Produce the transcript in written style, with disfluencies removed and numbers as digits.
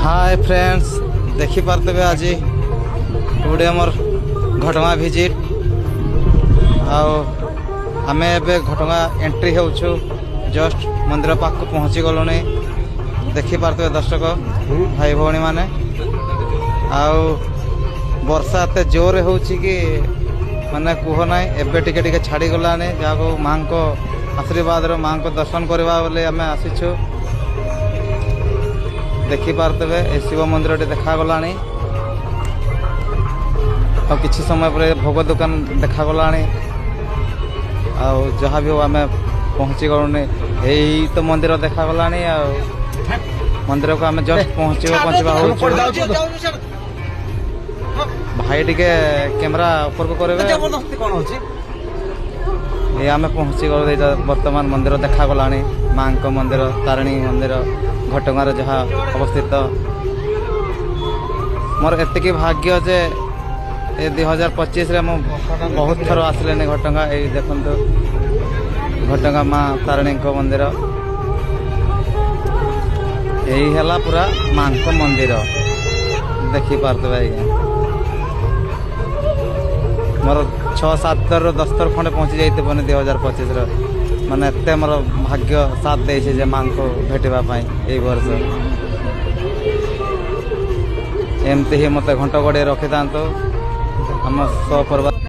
hi friends देखी पारे आज टुडे मोर घटगां विजिट आमे एबे घटगां एंट्री होउछु जस्ट मंदिर पाख पहुँची गलुनी देखी पारे दर्शक भाई भौणी माने वर्षा एत जोर होउछि कि माने कुह ना एबे टिके टिके छाड़ी गलाने जाको मां को आशीर्वाद मां को दर्शन करवा बोले आमे आसीछु देखी पारे शिव मंदिर देखा गला किसी समय पर भोग दुकान देखा गला जहाँ भी हो आम पहुँची गलुनी यही तो मंदिर देखा गला मंदिर को आम जस्ट पहुँचवा भाई टिके कैमरा ऊपर को करे ये आम पहुँची गलु वर्तमान मंदिर देखा गला माँ को मंदिर तारिणी मंदिर घटगां जहाँ अवस्थित मोर एतिकी भाग्य जे 2025 बहुत थर आसिले घटगां ये देखु घटगां माँ तारिणी मंदिर यही है पूरा माँ को मंदिर देखी पारे आज्ञा मोर 6-7 थर 10 थर खंडे पहुँची जाइए 2025 माने एत मोर भाग्य साथ दे माँ को भेटापी यही वर्ष एमती ही मत घंट गड़े रखी था आम सपरिवार